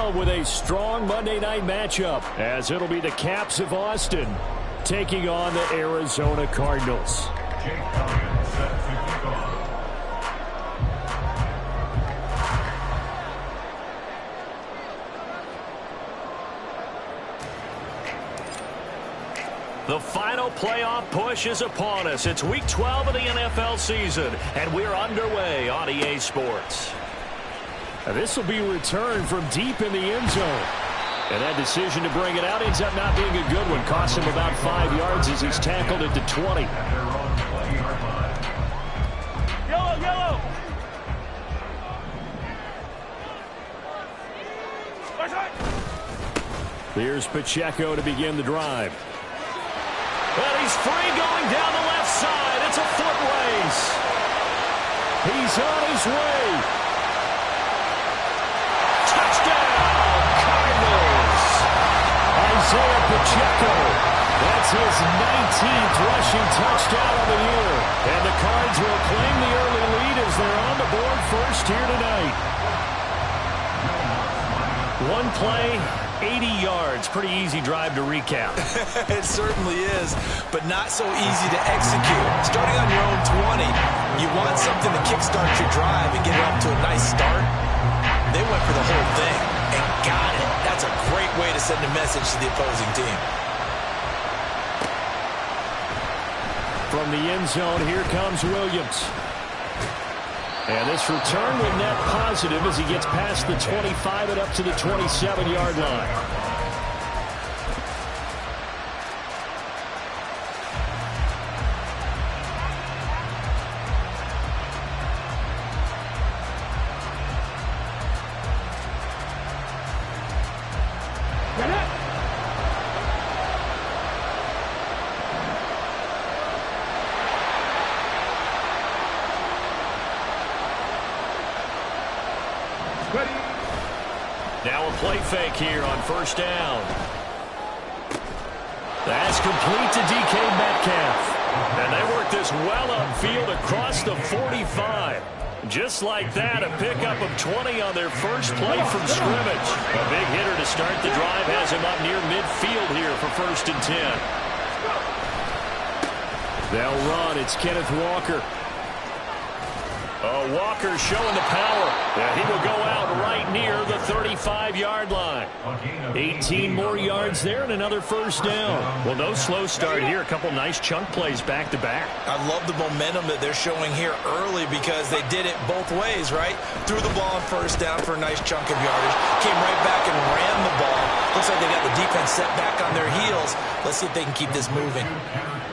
NFL with a strong Monday night matchup, as it'll be the Caps of Austin taking on the Arizona Cardinals. The final playoff push is upon us. It's Week 12 of the NFL season, and we're underway on EA Sports. This will be returned from deep in the end zone. And that decision to bring it out ends up not being a good one. Costs him about 5 yards as he's tackled at the 20. Yellow, yellow! Here's Pacheco to begin the drive. Well, he's free going down the left side. It's a foot race. He's on his way. Touchdown, Cardinals. Isaiah Pacheco. That's his 19th rushing touchdown of the year. And the Cards will claim the early lead as they're on the board first here tonight. One play, 80 yards. Pretty easy drive to recap. It certainly is, but not so easy to execute. Starting on your own 20, you want something to kickstart your drive and get it off to a nice start. They went for the whole thing and got it. That's a great way to send a message to the opposing team. From the end zone, here comes Williams. And this return will net positive as he gets past the 25 and up to the 27-yard line. Now a play fake here on first down. That's complete to DK Metcalf. And they work this well upfield across the 45. Just like that, a pickup of 20 on their first play from scrimmage. A big hitter to start the drive has him up near midfield here for first and 10. They'll run. It's Kenneth Walker. Walker showing the power. He will go out right near the 35-yard line. 18 more yards there and another first down. Well, no slow start here. A couple nice chunk plays back-to-back. I love the momentum that they're showing here early because they did it both ways, right? Threw the ball on first down for a nice chunk of yardage. Came right back and ran the ball. Looks like they got the defense set back on their heels. Let's see if they can keep this moving.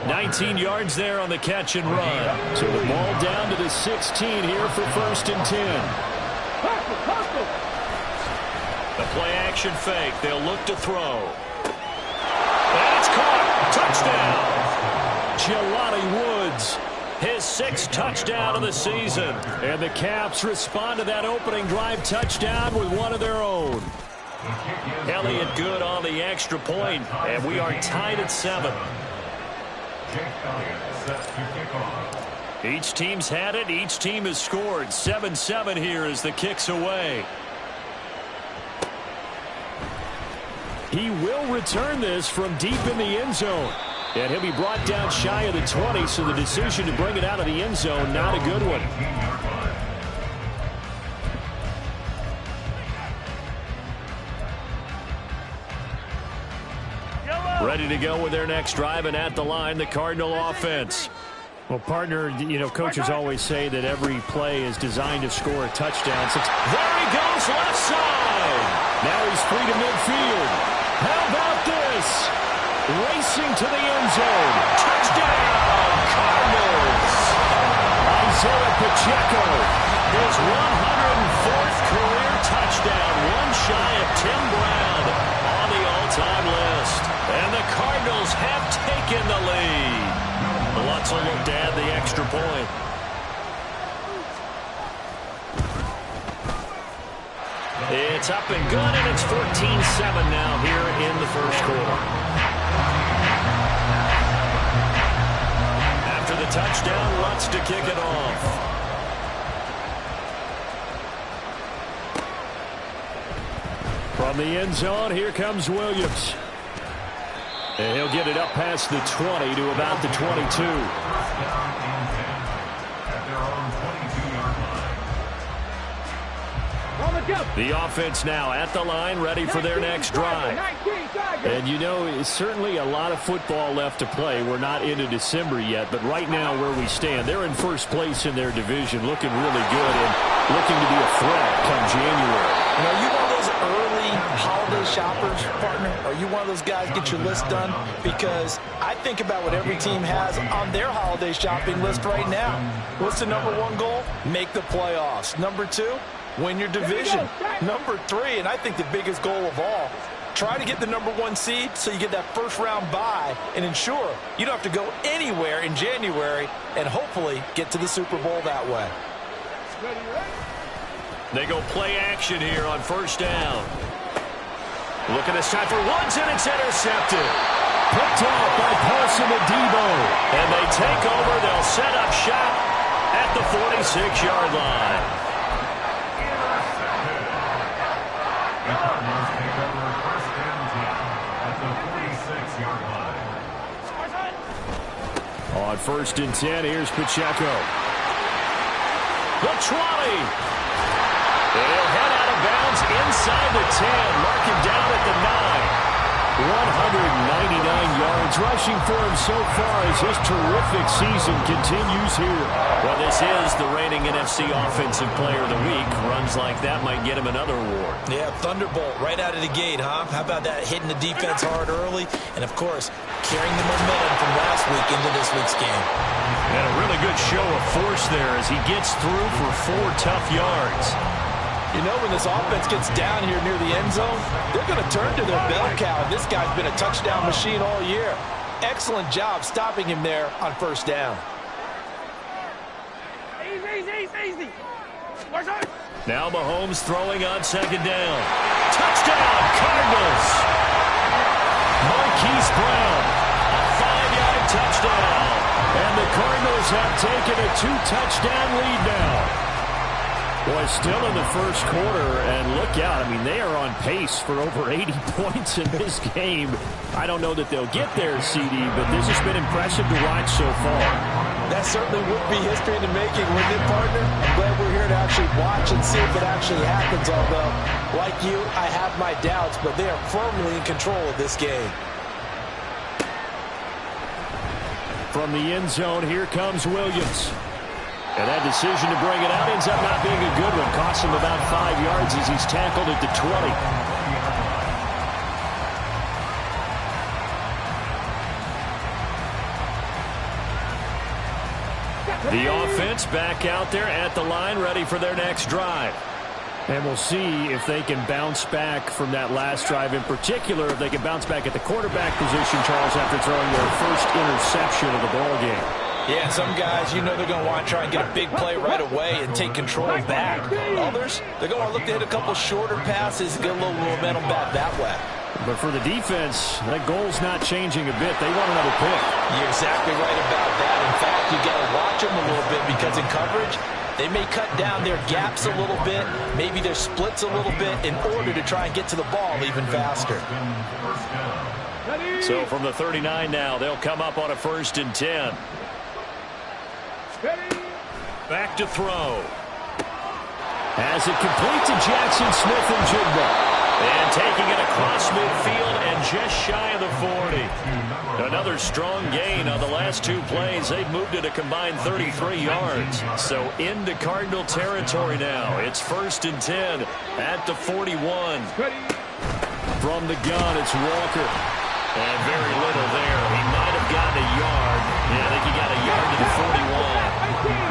19 yards there on the catch and run. So the ball down to the 16 here for first and 10. The play action fake. They'll look to throw. That's caught. Touchdown. Jelani Woods. His 6th touchdown of the season. And the Caps respond to that opening drive touchdown with one of their own. Elliott good on the extra point, and we are tied at 7. Each team's had it. Each team has scored. 7-7 here as the kick's away. He will return this from deep in the end zone. And he'll be brought down shy of the 20, so the decision to bring it out of the end zone, not a good one. Ready to go with their next drive, and at the line, the Cardinal offense. Well, partner, you know, coaches always say that every play is designed to score a touchdown. There he goes, left side. Now he's free to midfield. How about this? Racing to the end zone. Touchdown, Cardinals. Isaiah Pacheco, his 104th career touchdown, one shy of Tim Brown on the all-time list. And the Cardinals have taken the lead. Lutz will look to add the extra point. It's up and good, and it's 14-7 now here in the first quarter. After the touchdown, Lutz to kick it off. From the end zone, here comes Williams. And he'll get it up past the 20 to about the 22. The offense now at the line, ready for their next drive. And you know, certainly a lot of football left to play. We're not into December yet, but right now where we stand, they're in first place in their division, looking really good and looking to be a threat come January. You know, you one of those early holiday shoppers, partner? Are you one of those guys get your list done? Because I think about what every team has on their holiday shopping list right now. What's the #1 goal? Make the playoffs. #2, win your division. #3, and I think the biggest goal of all, try to get the #1 seed so you get that first-round bye and ensure you don't have to go anywhere in January and hopefully get to the Super Bowl that way. They go play action here on first down. Looking this time for Woods, and it's intercepted. Picked off by Paulson Adebo. And they take over. They'll set up shop at the 46-yard line. On 1st and 10, here's Pacheco. The 20. They'll head out of bounds inside the 10. Mark him down at the 9. 199 yards rushing for him so far as his terrific season continues here. Well, this is the reigning NFC Offensive Player of the Week. Runs like that might get him another award. Yeah, Thunderbolt right out of the gate, huh? How about that, hitting the defense hard early? And, of course, carrying the momentum from last week into this week's game. And a really good show of force there as he gets through for 4 tough yards. You know, when this offense gets down here near the end zone, they're going to turn to their bell cow. This guy's been a touchdown machine all year. Excellent job stopping him there on first down. Easy. Now Mahomes throwing on 2nd down. Touchdown, Cardinals! Marquise Brown, a 5-yard touchdown. And the Cardinals have taken a 2-touchdown lead now. Boy, still in the first quarter, and look out. I mean, they are on pace for over 80 points in this game. I don't know that they'll get there, CD, but this has been impressive to watch so far. That certainly would be history in the making, wouldn't it, partner? I'm glad we're here to actually watch and see if it actually happens, although, like you, I have my doubts, but they are firmly in control of this game. From the end zone, here comes Williams. And that decision to bring it out ends up not being a good one. Costs him about 5 yards as he's tackled at the 20. The offense back out there at the line, ready for their next drive. And we'll see if they can bounce back from that last drive. In particular, if they can bounce back at the quarterback position, Charles, after throwing their first interception of the ball game. Yeah, some guys, you know they're going to want to try and get a big play right away and take control back. Others, they're going to look to hit a couple shorter passes and get a little momentum back that way. But for the defense, that goal's not changing a bit. They want another pick. You're exactly right about that. In fact, you got to watch them a little bit because in coverage, they may cut down their gaps a little bit, maybe their splits a little bit in order to try and get to the ball even faster. So from the 39 now, they'll come up on a 1st and 10. Back to throw. Has it complete to Jackson Smith-Njigba. And taking it across midfield and just shy of the 40. Another strong gain on the last 2 plays. They've moved it a combined 33 yards. So into Cardinal territory now. It's 1st and 10 at the 41. From the gun, it's Walker. And very little there. He might have gotten a yard. Yeah, I think he got a yard to the 41.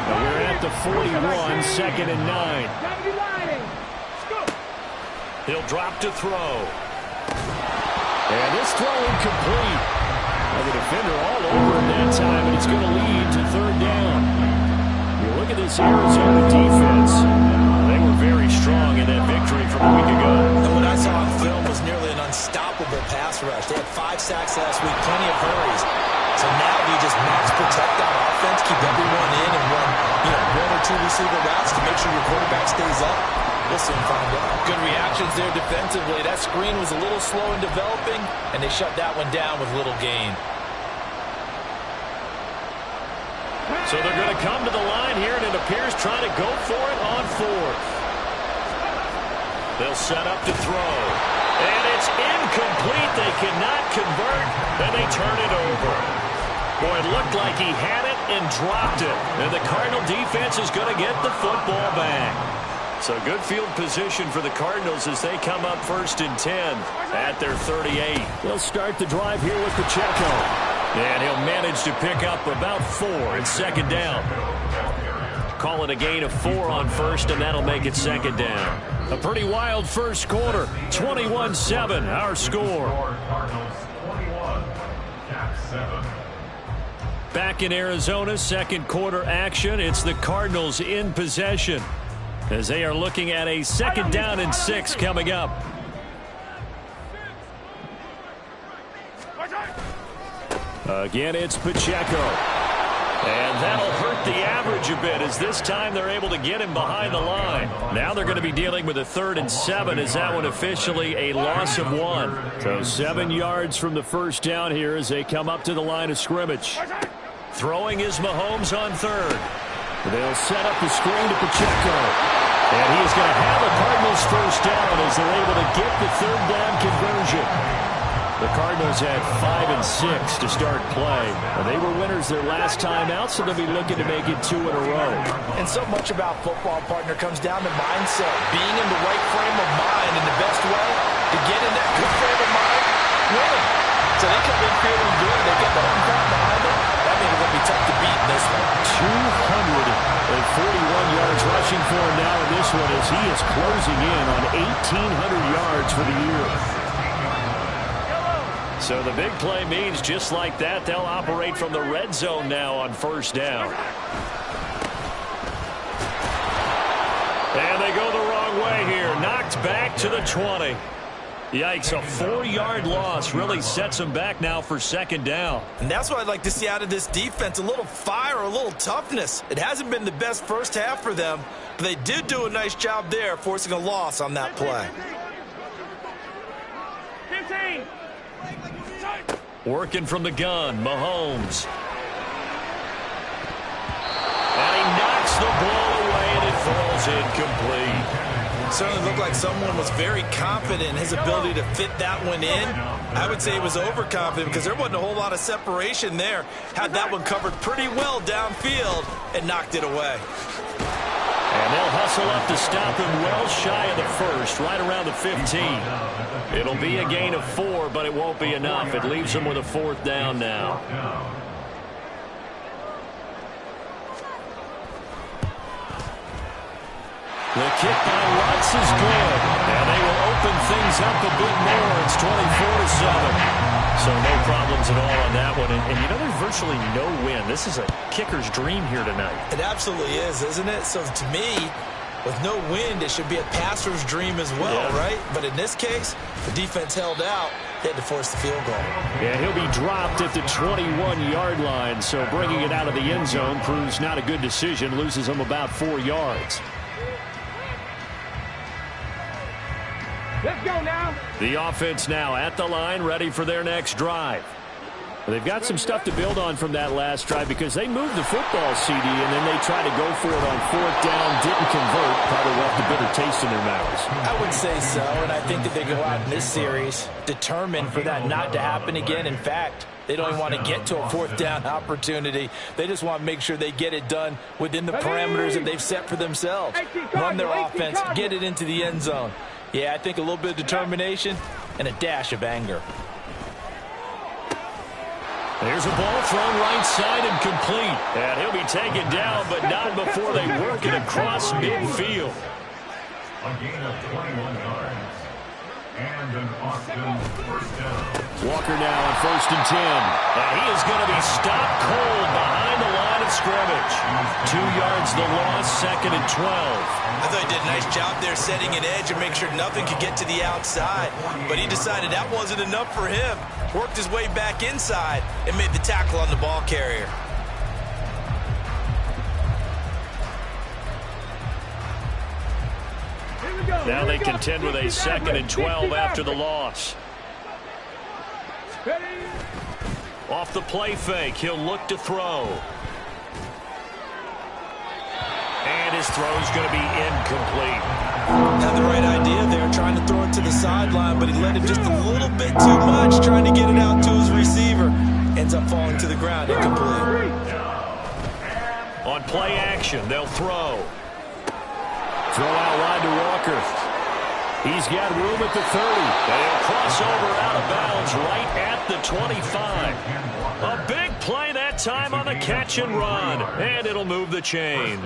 Now we're at the 41, 2nd and 9. He'll drop to throw. And this throw incomplete. The defender all over him that time, and it's going to lead to 3rd down. You look at this Arizona defense. They were very strong in that victory from a week ago. And what I saw on film was nearly an unstoppable pass rush. They had 5 sacks last week, plenty of hurries. So now do you just max protect that offense, keep everyone in and run, 1 or 2 receiver routes to make sure your quarterback stays up? We'll soon find out. Good reactions there defensively. That screen was a little slow in developing, and they shut that one down with little gain. So they're going to come to the line here, and it appears trying to go for it on fourth. They'll set up to throw. And it's incomplete. They cannot convert, and they turn it over. Boy, it looked like he had it and dropped it. And the Cardinal defense is going to get the football back. So good field position for the Cardinals as they come up 1st and 10 at their 38. They'll start the drive here with Pacheco. And he'll manage to pick up about 4 in 2nd down. Call it a gain of 4 on 1st, and that'll make it 2nd down. A pretty wild first quarter. 21-7, our score. Back in Arizona, 2nd quarter action. It's the Cardinals in possession as they are looking at a 2nd down and 6 coming up. Again, it's Pacheco. And that'll hurt the average a bit as this time they're able to get him behind the line. Now they're going to be dealing with a 3rd and 7 as that one officially a loss of 1. So 7 yards from the first down here as they come up to the line of scrimmage. Throwing is Mahomes on 3rd. They'll set up the screen to Pacheco. And he is going to have a Cardinals first down as they're able to get the 3rd down conversion. The Cardinals had 5 and 6 to start play. They were winners their last time out, so they'll be looking to make it 2 in a row. And so much about football, partner, comes down to mindset. Being in the right frame of mind, and the best way to get in that good frame of mind, winning. So they come in feeling good. They get the home crowd behind them. That means it's going to be tough to beat in this one. 241 yards rushing for him now in this one as he is closing in on 1,800 yards for the year. So the big play means just like that, they'll operate from the red zone now on 1st down. And they go the wrong way here. Knocked back to the 20. Yikes, a 4-yard loss really sets them back now for 2nd down. And that's what I'd like to see out of this defense, a little fire, a little toughness. It hasn't been the best first half for them, but they did do a nice job there forcing a loss on that play. 15. Working from the gun, Mahomes. And he knocks the ball away, and it falls incomplete. Certainly looked like someone was very confident in his ability to fit that one in. I would say he was overconfident because there wasn't a whole lot of separation there. Had that one covered pretty well downfield and knocked it away. And they'll hustle up to stop him well shy of the 1st, right around the 15. It'll be a gain of 4, but it won't be enough. It leaves them with a 4th down now. The kick by Lutz is good. And they will open things up a bit more. It's 24-7. So no problems at all on that one. And you know, there's virtually no win. This is a kicker's dream here tonight. It absolutely is, isn't it? So to me, with no wind, it should be a passer's dream as well, right? But in this case, the defense held out. They had to force the field goal. Yeah, he'll be dropped at the 21-yard line. So bringing it out of the end zone proves not a good decision. Loses him about 4 yards. Let's go now. The offense now at the line, ready for their next drive. They've got some stuff to build on from that last drive because they moved the football, CD, and then they tried to go for it on 4th down, didn't convert, probably left a bitter taste in their mouths. I would say so, and I think that they go out in this series determined for that not to happen again. In fact, they don't even want to get to a 4th down opportunity. They just want to make sure they get it done within the parameters that they've set for themselves. Run their offense, get it into the end zone. Yeah, I think a little bit of determination and a dash of anger. There's a ball thrown right side and complete. And he'll be taken down, but not before they work it across midfield. A gain of 21 yards. And an Austin first down. Walker now on 1st and 10. And he is going to be stopped cold behind the line of scrimmage. 2 yards the loss, 2nd and 12. I thought he did a nice job there setting an edge and make sure nothing could get to the outside. But he decided that wasn't enough for him. Worked his way back inside and made the tackle on the ball carrier. Now they contend with a 2nd and 12 after the loss. Off the play fake, he'll look to throw. And his throw's going to be incomplete. Had the right idea there, trying to throw it to the sideline, but he let it just a little bit too much, trying to get it out to his receiver. Ends up falling to the ground, incomplete. On play action, they'll throw. Throw out wide to Walker. He's got room at the 30. And he'll cross over out of bounds right at the 25. A big play that time on the catch and run. And it'll move the chains.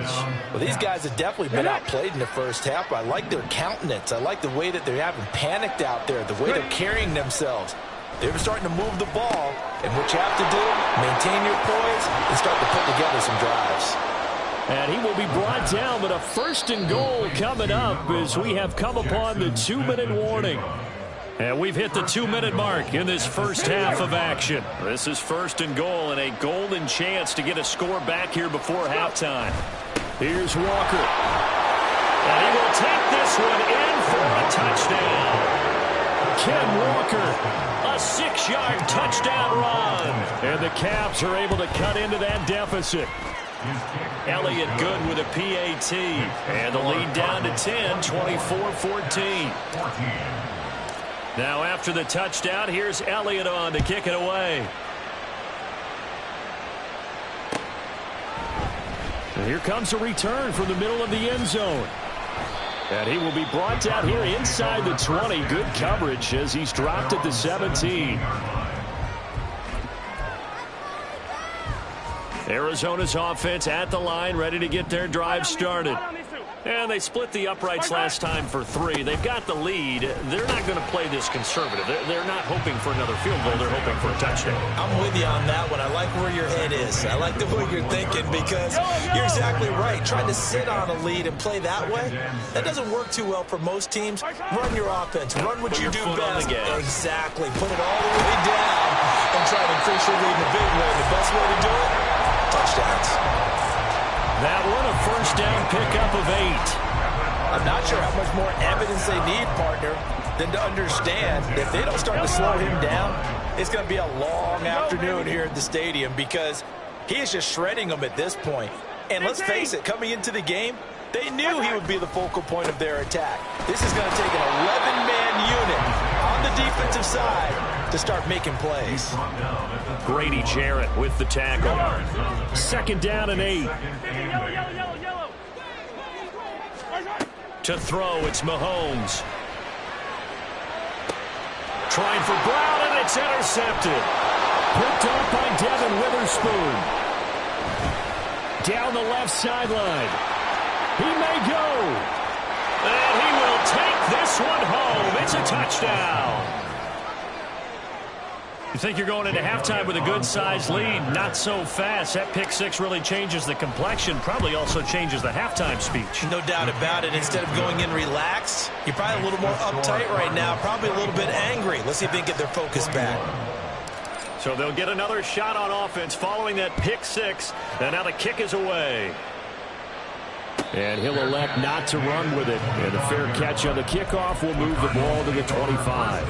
Well, these guys have definitely been outplayed in the first half. I like their countenance. I like the way that they're having panicked out there, the way they're carrying themselves. They're starting to move the ball. And what you have to do, maintain your poise and start to put together some drives. And he will be brought down, but a 1st and goal coming up as we have come upon the 2-minute warning. And we've hit the 2-minute mark in this first half of action. This is 1st and goal and a golden chance to get a score back here before halftime. Here's Walker. And he will take this one in for a touchdown. Ken Walker, a 6-yard touchdown run. And the Caps are able to cut into that deficit. Elliott good with a PAT. And the lead down to 10, 24-14. Now after the touchdown, here's Elliott on to kick it away. And here comes a return from the middle of the end zone. And he will be brought down here inside the 20. Good coverage as he's dropped at the 17. Arizona's offense at the line, ready to get their drive started. And they split the uprights last time for 3. They've got the lead. They're not going to play this conservative. They're not hoping for another field goal. They're hoping for a touchdown. I'm with you on that one. I like where your head is. I like the way you're thinking because you're exactly right. Trying to sit on a lead and play that way, that doesn't work too well for most teams. Run your offense. Run what you do best. Exactly. Put it all the way down and try to increase your lead in a big way. The best way to do it, touchdowns. That one a 1st down pickup of 8. I'm not sure how much more evidence they need, partner, than to understand that if they don't start to slow him down, it's going to be a long afternoon here at the stadium because he is just shredding them at this point. And let's face it, coming into the game, they knew he would be the focal point of their attack. This is going to take an 11-man unit on the defensive side to start making plays. Grady Jarrett with the tackle. 2nd down and 8. To throw, it's Mahomes. Trying for Brown, and it's intercepted. Picked up by Devin Witherspoon. Down the left sideline. He may go. And he will take this one home. It's a touchdown. You think you're going into halftime with a good-sized lead. Not so fast. That pick 6 really changes the complexion. Probably also changes the halftime speech. No doubt about it. Instead of going in relaxed, you're probably a little more uptight right now. Probably a little bit angry. Let's see if they can get their focus back. So they'll get another shot on offense following that pick 6. And now the kick is away. And he'll elect not to run with it. And a fair catch on the kickoff will move the ball to the 25.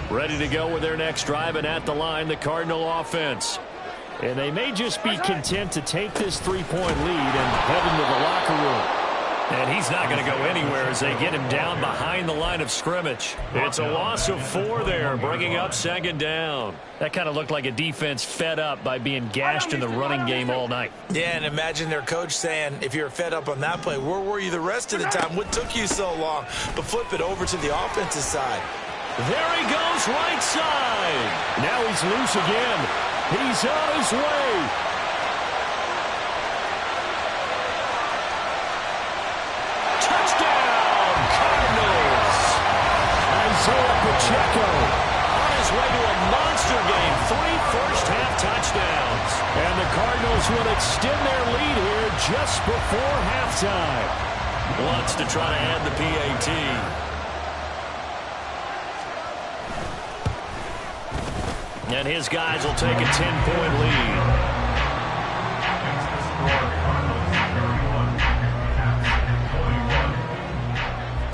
Ready to go with their next drive, and at the line, the Cardinal offense. And they may just be content to take this 3-point lead and head into the locker room. And he's not going to go anywhere as they get him down behind the line of scrimmage. It's a loss of 4 there, bringing up 2nd down. That kind of looked like a defense fed up by being gashed in the running game all night. Yeah, and imagine their coach saying, if you're fed up on that play, where were you the rest of the time? What took you so long? But flip it over to the offensive side. There he goes, right side. Now he's loose again. He's on his way. Touchdown, Cardinals. Isaiah Pacheco on his way to a monster game. 3 first-half touchdowns. And the Cardinals will extend their lead here just before halftime. Wants to try to add the PAT. And his guys will take a 10-point lead.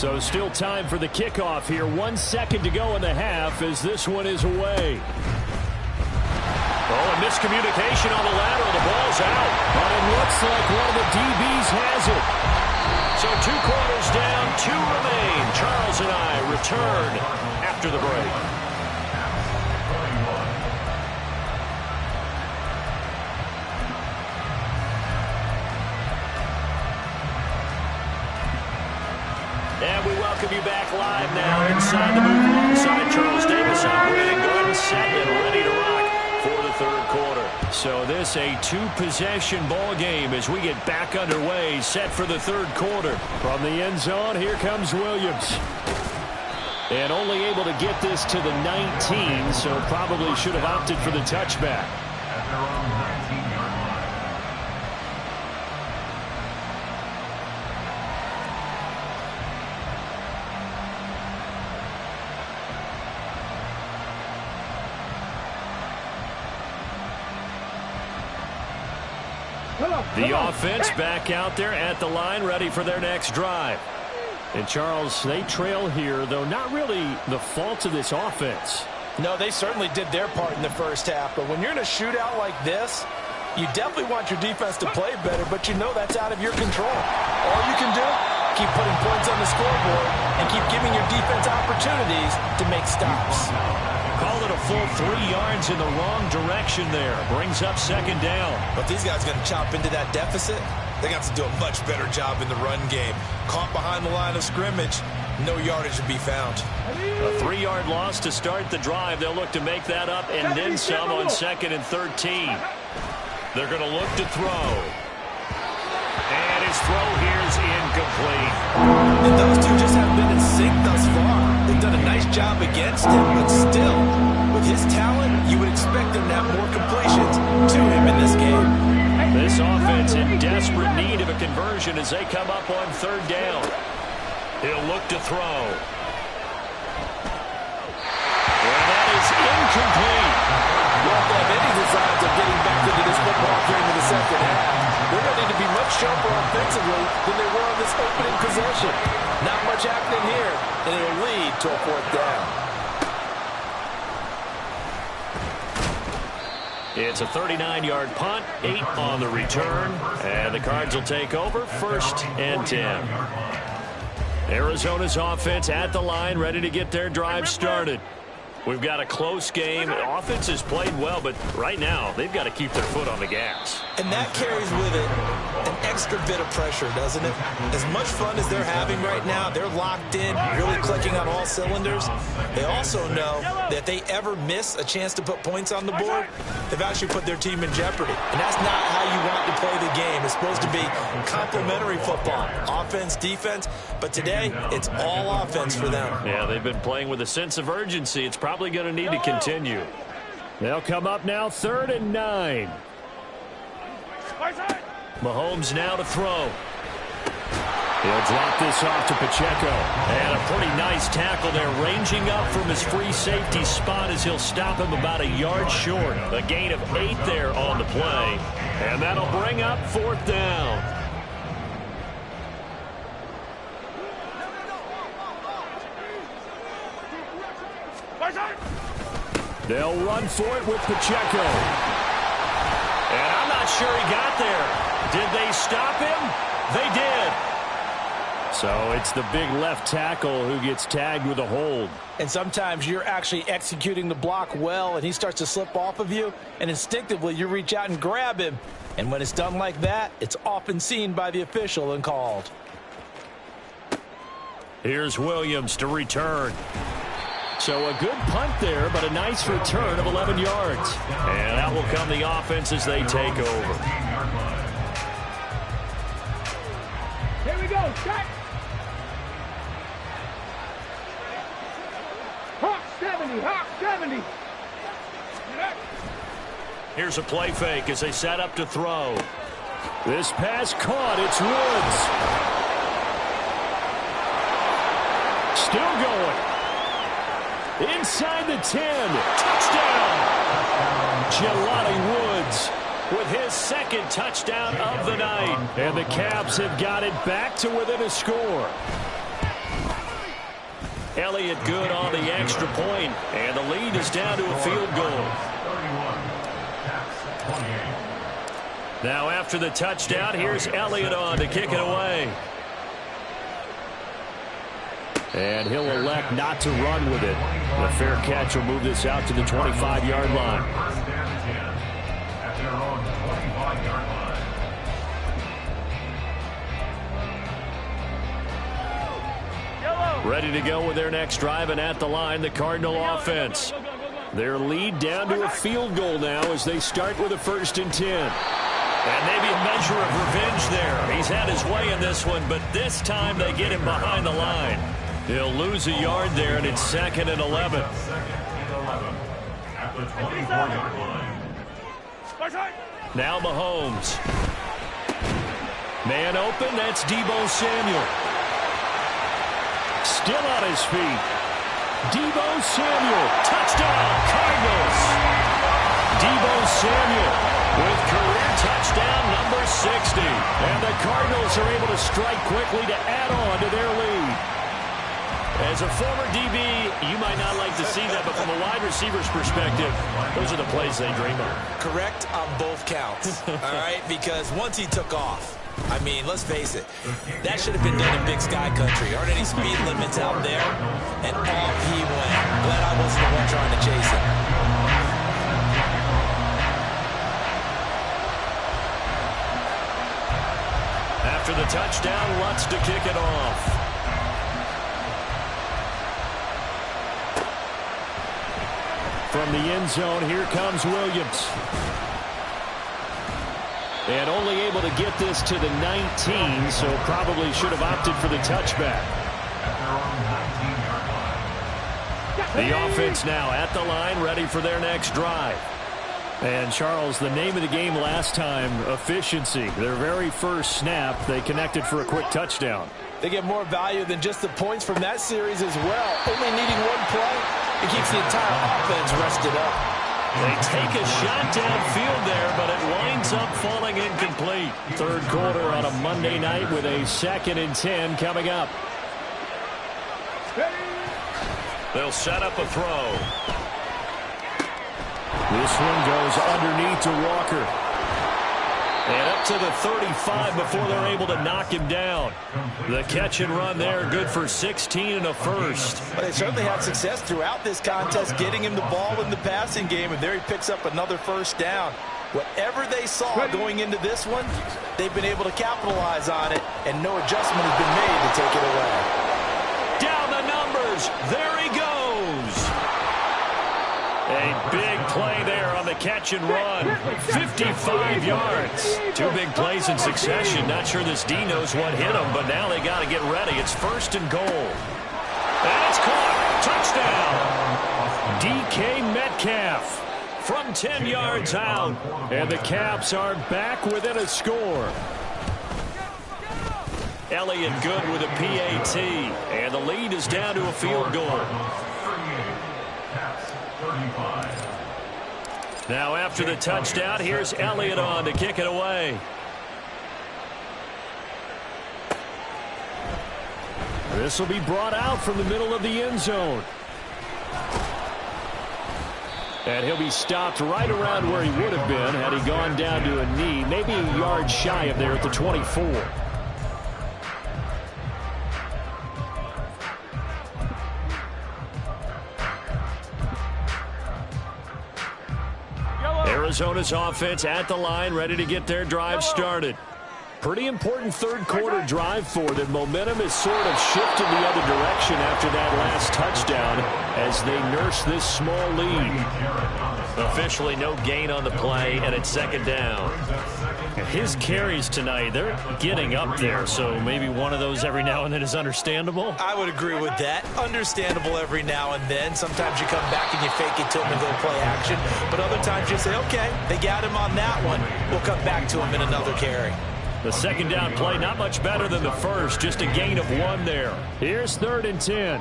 So still time for the kickoff here. 1 second to go in the half as this one is away. Oh, a miscommunication on the lateral. The ball's out. But it looks like one of the DBs has it. So 2 quarters down, 2 remain. Charles and I return after the break. And we welcome you back live now inside the booth alongside Charles Davis. I'm Brandon Gordon, set and ready to rock for the third quarter. So this a 2-possession ball game as we get back underway, set for the third quarter. From the end zone, here comes Williams. And only able to get this to the 19, so probably should have opted for the touchback. At their own 19-yard line. The offense back out there at the line, ready for their next drive. And Charles, they trail here, though not really the fault of this offense. No, they certainly did their part in the first half. But when you're in a shootout like this, you definitely want your defense to play better, but you know that's out of your control. All you can do, keep putting points on the scoreboard and keep giving your defense opportunities to make stops. Call it a full 3 yards in the wrong direction there. Brings up second down. But these guys are going to chop into that deficit. They got to do a much better job in the run game. Caught behind the line of scrimmage, no yardage to be found. A 3-yard loss to start the drive. They'll look to make that up and then some on 2nd and 13. They're going to look to throw. And his throw here is incomplete. And those two just haven't been in sync thus far. They've done a nice job against him, but still, with his talent, you would expect them to have more completions to him in this game. This offense in desperate need of a conversion as they come up on 3rd down. He'll look to throw. And that is incomplete. Won't have any designs of getting back into this football game in the second half. They're going to need to be much sharper offensively than they were on this opening possession. Not much happening here, and it'll lead to a 4th down. It's a 39-yard punt, 8 on the return, and the Cards will take over 1st and 10. Arizona's offense at the line, ready to get their drive started. We've got a close game. Offense has played well, but right now they've got to keep their foot on the gas. And that carries with it an extra bit of pressure, doesn't it? As much fun as they're having right now, they're locked in, really clicking on all cylinders. They also know that if they ever miss a chance to put points on the board, they've actually put their team in jeopardy. And that's not how you want to play the game. It's supposed to be complementary football, offense, defense. But today, it's all offense for them. Yeah, they've been playing with a sense of urgency. It's probably going to need to continue. They'll come up now 3rd and 9. Mahomes now to throw. He'll drop this off to Pacheco. And a pretty nice tackle there, ranging up from his free safety spot as he'll stop him about a yard short. A gain of 8 there on the play. And that'll bring up 4th down. They'll run for it with Pacheco. And I'm not sure he got there. Did they stop him? They did. So it's the big left tackle who gets tagged with a hold. And sometimes you're actually executing the block well, and he starts to slip off of you, and instinctively you reach out and grab him. And when it's done like that, it's often seen by the official and called. Here's Williams to return. So a good punt there, but a nice return of 11 yards. And out will come the offense as they take over. Here we go, shot. Hawk 70, Hawk 70. Here's a play fake as they set up to throw. This pass caught. It's Woods. Still going. Inside the 10. Touchdown. Jelani Woods with his 2nd touchdown of the night. And the Caps have got it back to within a score. Elliott good on the extra point, and the lead is down to a field goal. Now after the touchdown, here's Elliott on to kick it away. And he'll elect not to run with it. The fair catch will move this out to the 25-yard line. First down and 10 at their own 25-yard line. Ready to go with their next drive, and at the line, the Cardinal offense. Their lead down to a field goal now as they start with a 1st and 10. And maybe a measure of revenge there. He's had his way in this one, but this time they get him behind the line. He'll lose a yard there, and it's 2nd and 11. At the 24-yard line. Now Mahomes. Man open, that's Deebo Samuel. Still on his feet. Deebo Samuel, touchdown, Cardinals. Deebo Samuel with career touchdown number 60. And the Cardinals are able to strike quickly to add on to their lead. As a former DB, you might not like to see that, but from a wide receiver's perspective, those are the plays they dream of. Correct on both counts, all right? Because once he took off, I mean, let's face it, that should have been done in Big Sky Country. Aren't any speed limits out there? And off he went. Glad I wasn't the one trying to chase him. After the touchdown, Lutz to kick it off. From the end zone, here comes Williams. And only able to get this to the 19, so probably should have opted for the touchback. The offense now at the line, ready for their next drive. And, Charles, the name of the game last time, efficiency. Their very first snap, they connected for a quick touchdown. They get more value than just the points from that series as well. Only needing one play, it keeps the entire offense rested up. They take a shot downfield there, but it winds up falling incomplete. Third quarter on a Monday night with a 2nd and 10 coming up. They'll set up a throw. This one goes underneath to Walker. And up to the 35 before they're able to knock him down. The catch and run there, good for 16 and a first. But they certainly had success throughout this contest, getting him the ball in the passing game, and there he picks up another first down. Whatever they saw going into this one, they've been able to capitalize on it, and no adjustment has been made to take it away. Down the numbers. There he goes. A big play there on the catch and run. 55 yards. Two big plays in succession. Not sure this D knows what hit him, but now they got to get ready. It's 1st and goal. And it's caught. Touchdown. DK Metcalf from 10 yards out. And the Caps are back within a score. Elliott good with a PAT. And the lead is down to a field goal. Now after the touchdown, here's Elliott on to kick it away. This will be brought out from the middle of the end zone. And he'll be stopped right around where he would have been had he gone down to a knee, maybe a yard shy of there at the 24. Arizona's offense at the line, ready to get their drive started. Pretty important third quarter drive for them. Momentum has sort of shifted the other direction after that last touchdown as they nurse this small lead. Officially no gain on the play, and it's 2nd down. His carries tonight, they're getting up there, so maybe one of those every now and then is understandable. I would agree with that. Understandable every now and then. Sometimes you come back and you fake it to him and go play action. But other times you say, okay, they got him on that one. We'll come back to him in another carry. The 2nd down play, not much better than the first, just a gain of 1 there. Here's 3rd and 10.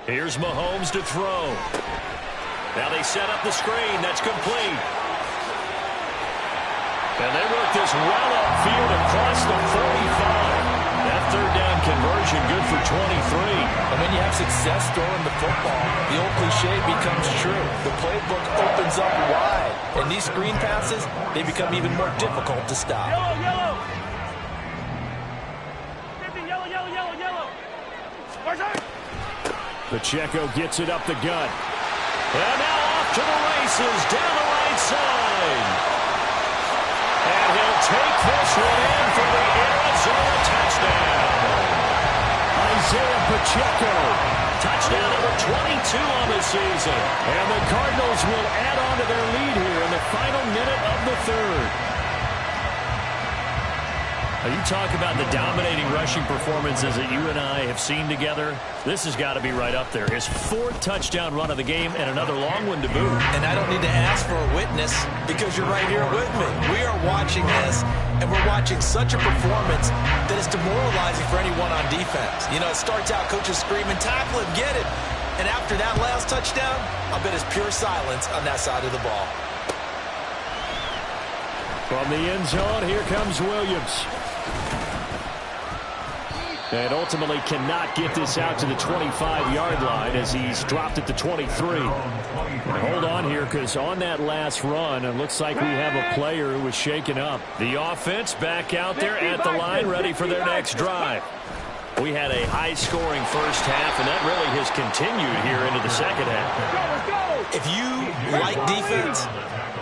Here's Mahomes to throw. Now they set up the screen. That's complete. And they work this well upfield across the 45. That 3rd down conversion success throwing the football, the old cliche becomes true. The playbook opens up wide, and these screen passes, they become even more difficult to stop. Yellow, yellow. 50, yellow, yellow, yellow, yellow. Pacheco gets it up the gut. And now off to the races down the right side. And he'll take this one in for the Arizona touchdown. Isaiah Pacheco, touchdown number 22 on the season. And the Cardinals will add on to their lead here in the final minute of the third. You talk about the dominating rushing performances that you and I have seen together. This has got to be right up there. His fourth touchdown run of the game and another long one to boot. And I don't need to ask for a witness because you're right here with me. We are watching this, and we're watching such a performance that is demoralizing for anyone on defense. You know, it starts out coaches screaming, tackle him, get it. And after that last touchdown, I'll bet it's pure silence on that side of the ball. From the end zone, here comes Williams. And ultimately cannot get this out to the 25-yard line as he's dropped it to 23. And hold on here, because on that last run, it looks like we have a player who was shaken up. The offense back out there at the line, ready for their next drive. We had a high-scoring first half, and that really has continued here into the second half. If you like defense,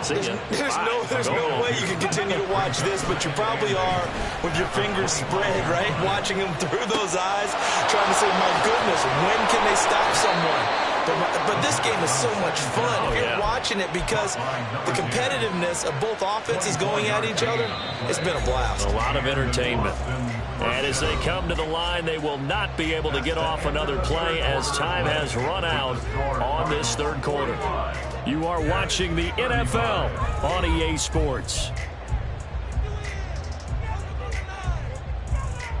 there's no way you can continue to watch this, but you probably are with your fingers spread, right? Watching them through those eyes, trying to say, my goodness, when can they stop someone? But this game is so much fun. You're watching it because the competitiveness of both offenses going at each other, it's been a blast. A lot of entertainment. And as they come to the line, they will not be able to get off another play as time has run out on this third quarter. You are watching the NFL on EA Sports.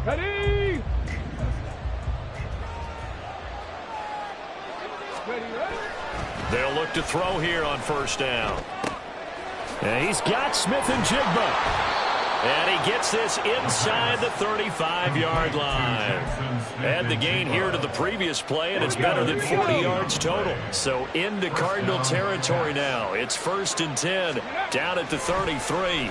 Ready? They'll look to throw here on first down. And he's got Smith and Jigba. And he gets this inside the 35-yard line. Add the gain here to the previous play, and it's better than 40 yards total. So into Cardinal territory now. It's 1st and 10, down at the 33.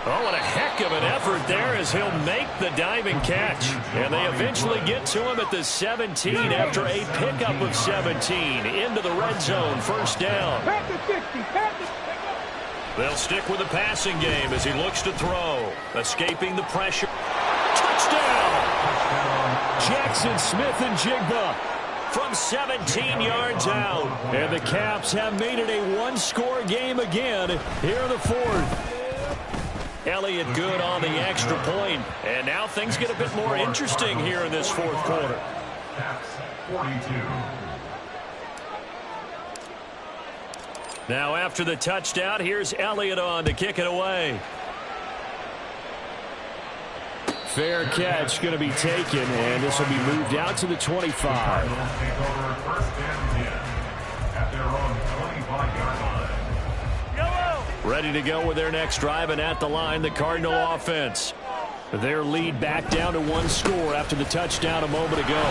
Oh, what a heck of an effort there as he'll make the diving catch. And they eventually get to him at the 17 after a pickup of 17. Into the red zone, first down. They'll stick with the passing game as he looks to throw. Escaping the pressure. Touchdown! Jackson Smith and Jigba from 17 yards out. And the Caps have made it a one-score game again here in the fourth. Elliott good on the extra point. And now things get a bit more interesting here in this fourth quarter. Caps 42. Now after the touchdown, here's Elliott on to kick it away. Fair catch going to be taken, and this will be moved out to the 25. Ready to go with their next drive, and at the line, the Cardinal offense. Their lead back down to one score after the touchdown a moment ago.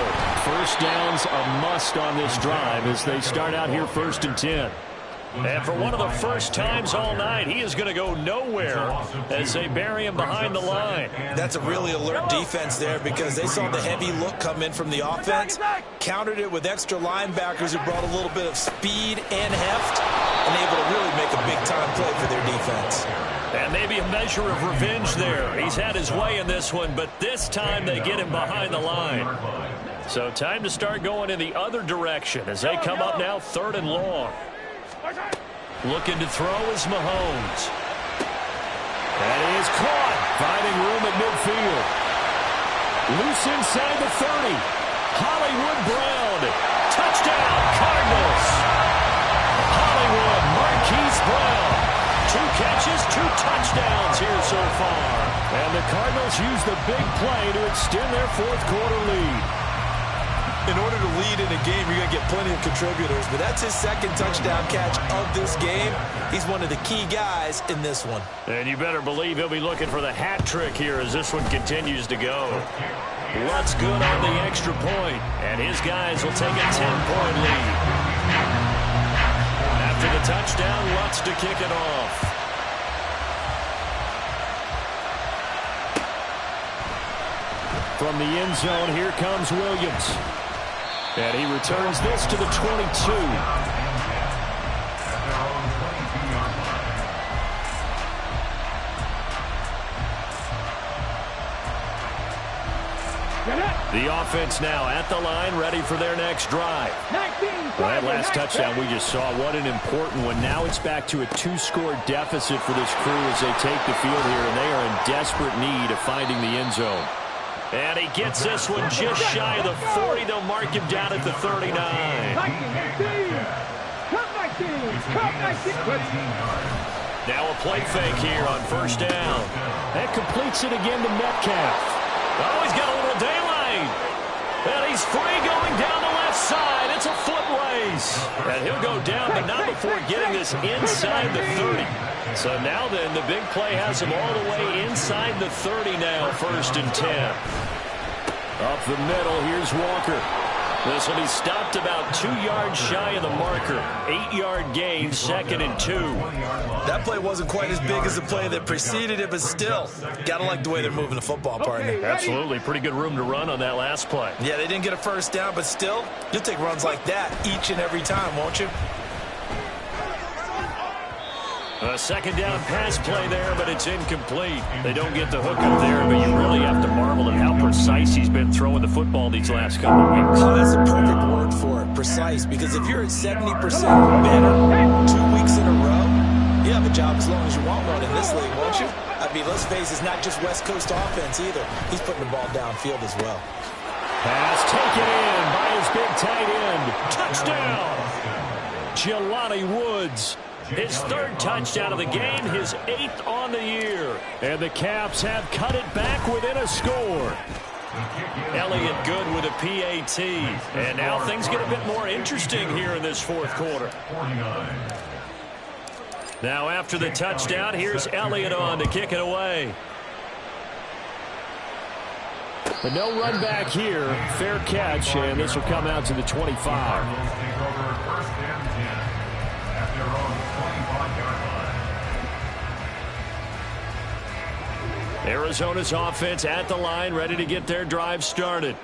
First down's a must on this drive as they start out here 1st and 10. And for one of the first times all night, he is going to go nowhere as they bury him behind the line. That's a really alert defense there because they saw the heavy look come in from the offense, countered it with extra linebackers who brought a little bit of speed and heft, and able to really make a big-time play for their defense. And maybe a measure of revenge there. He's had his way in this one, but this time they get him behind the line. So time to start going in the other direction as they come up now 3rd and long. Looking to throw is Mahomes. And he is caught, finding room at midfield. Loose inside the 30. Hollywood Brown. Touchdown, Cardinals. Hollywood Marquise Brown. 2 catches, 2 touchdowns here so far. And the Cardinals use the big play to extend their fourth quarter lead. In order to lead in a game, you're going to get plenty of contributors, but that's his second touchdown catch of this game. He's one of the key guys in this one. And you better believe he'll be looking for the hat trick here as this one continues to go. Lutz good on the extra point, and his guys will take a 10-point lead. After the touchdown, Lutz to kick it off. From the end zone, here comes Williams. And he returns this to the 22. The offense now at the line, ready for their next drive. Well, that last touchdown we just saw, what an important one. Now it's back to a 2-score deficit for this crew as they take the field here, and they are in desperate need of finding the end zone. And he gets this one just shy of the 40. They'll mark him down at the 39. Now a play fake here on first down. That completes it again to Metcalf. Oh, he's got a little daylight. And he's free going down the left side. It's a foot race. And he'll go down, but not before getting this inside the 30. So now then, the big play has him all the way inside the 30 now, 1st and 10. Up the middle, here's Walker. This will be stopped about 2 yards shy of the marker. 8-yard gain, 2nd and 2. That play wasn't quite as big as the play that preceded it, but still, got to like the way they're moving the football, partner. Absolutely. Pretty good room to run on that last play. Yeah, they didn't get a first down, but still, you'll take runs like that each and every time, won't you? A second down pass play there, but it's incomplete. They don't get the hook up there, but you really have to marvel at how precise he's been throwing the football these last couple of weeks. Oh, that's a perfect word for it, precise, because if you're at 70% or better 2 weeks in a row, you have a job as long as you want one in this league, won't you? I mean, let's face it, it's not just West Coast offense either. He's putting the ball downfield as well. Pass taken in by his big tight end. Touchdown! Jelani Woods. His 3rd touchdown of the game, his 8th on the year. And the Caps have cut it back within a score. Elliott good with a PAT. And now things get a bit more interesting here in this 4th quarter. Now after the touchdown, here's Elliott on to kick it away. But no run back here. Fair catch, and this will come out to the 25. Arizona's offense at the line, ready to get their drive started.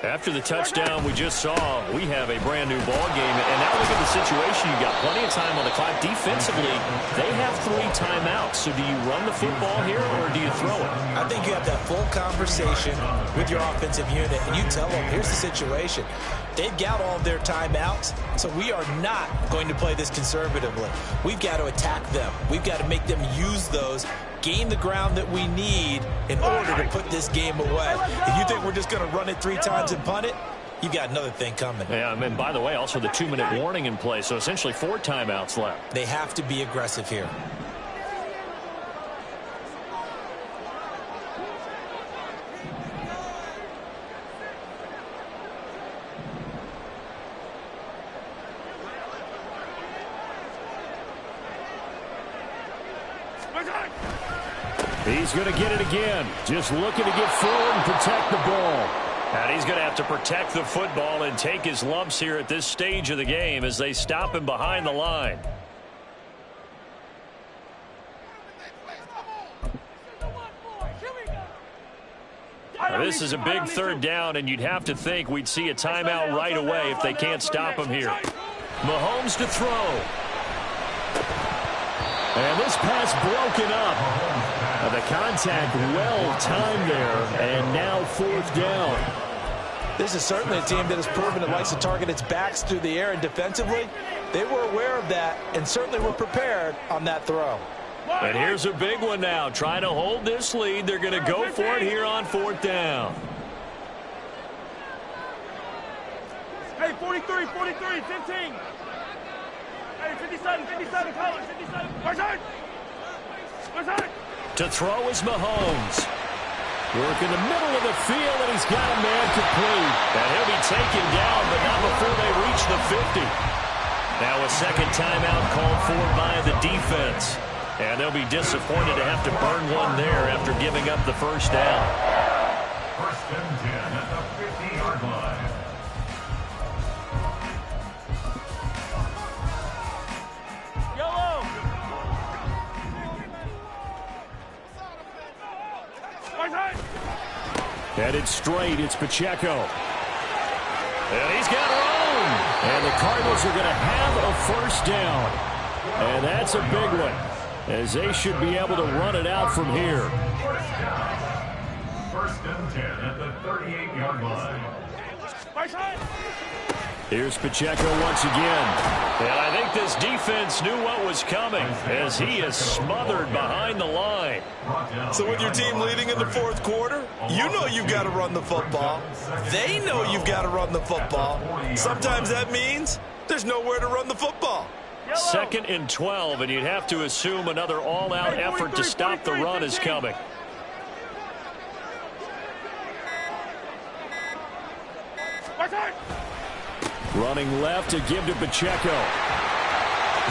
After the touchdown we just saw, we have a brand new ball game. And now look at the situation. You got plenty of time on the clock. Defensively, they have 3 timeouts. So do you run the football here or do you throw it? I think you have that full conversation with your offensive unit, and you tell them, here's the situation. They've got all of their timeouts, so we are not going to play this conservatively. We've got to attack them. We've got to make them use those, gain the ground that we need in order to put this game away. If you think we're just going to run it 3 times and punt it, you got another thing coming. Yeah, and by the way, also the 2-minute warning in play, so essentially 4 timeouts left. They have to be aggressive here. He's going to get it again. Just looking to get forward and protect the ball. And he's going to have to protect the football and take his lumps here at this stage of the game as they stop him behind the line. Now, this is a big 3rd down, and you'd have to think we'd see a timeout right away if they can't stop him here. Mahomes to throw. And this pass broken up. The contact well timed there, and now 4th down. This is certainly a team that has proven it likes to target its backs through the air, and defensively, they were aware of that and certainly were prepared on that throw. And here's a big one now. Trying to hold this lead. They're going to go for it here on 4th down. Hey, 43, 43, 15. Hey, 57, 57, colors, 57. Where's it? Where's it? To throw is Mahomes. Work in the middle of the field, and he's got a man complete. And he'll be taken down, but not before they reach the 50. Now a second timeout called for by the defense. And they'll be disappointed to have to burn one there after giving up the first down. First and 10 at the 50-yard line. Yellow. Headed straight, it's Pacheco. And he's got room. And the Cardinals are going to have a first down. And that's a big one, as they should be able to run it out from here. First and 10 at the 38-yard line. Here's Pacheco once again. And I think this defense knew what was coming, as he is smothered behind the line. So with your team leading in the fourth quarter, you know you've got to run the football. They know you've got to run the football. Sometimes that means there's nowhere to run the football. Second and 12, and you'd have to assume another all-out effort to stop the run is coming. Running left to give to Pacheco.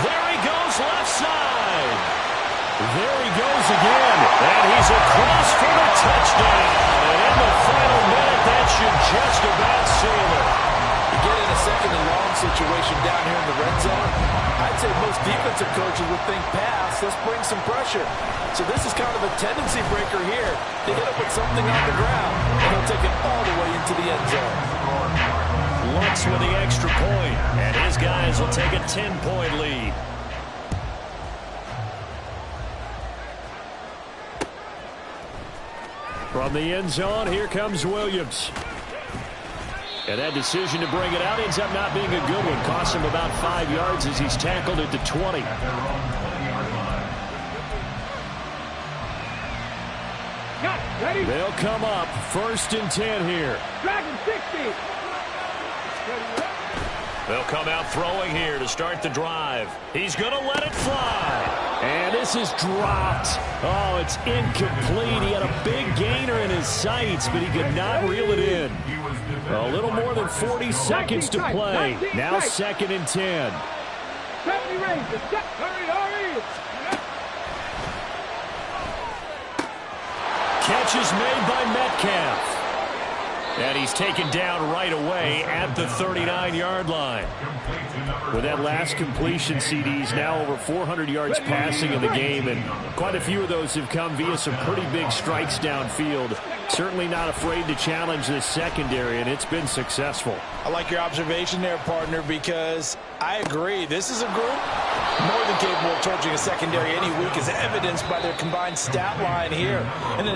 There he goes, left side. There he goes again, and he's across for the touchdown. And in the final minute, that should just about seal it. You get in a second and long situation down here in the red zone, I'd say most defensive coaches would think pass, let's bring some pressure. So this is kind of a tendency breaker here. They hit up with something on the ground, and they'll take it all the way into the end zone. Lutz with the extra point, and his guys will take a 10-point lead. From the end zone, here comes Williams. And that decision to bring it out ends up not being a good one. Costs him about 5 yards as he's tackled at the 20. They'll come up first and 10 here. Dragon 60. They'll come out throwing here to start the drive. He's going to let it fly. And this is dropped. Oh, it's incomplete. He had a big gainer in his sights, but he could not reel it in. A little more than 40 seconds to play. Now second and 10. Catch is made by Metcalf. And he's taken down right away at the 39-yard line. With that last completion, CD's now over 400 yards passing in the game, and quite a few of those have come via some pretty big strikes downfield. Certainly not afraid to challenge this secondary, and it's been successful. I like your observation there, partner, because I agree. This is a group more than capable of torching a secondary any week, as evidenced by their combined stat line here. And then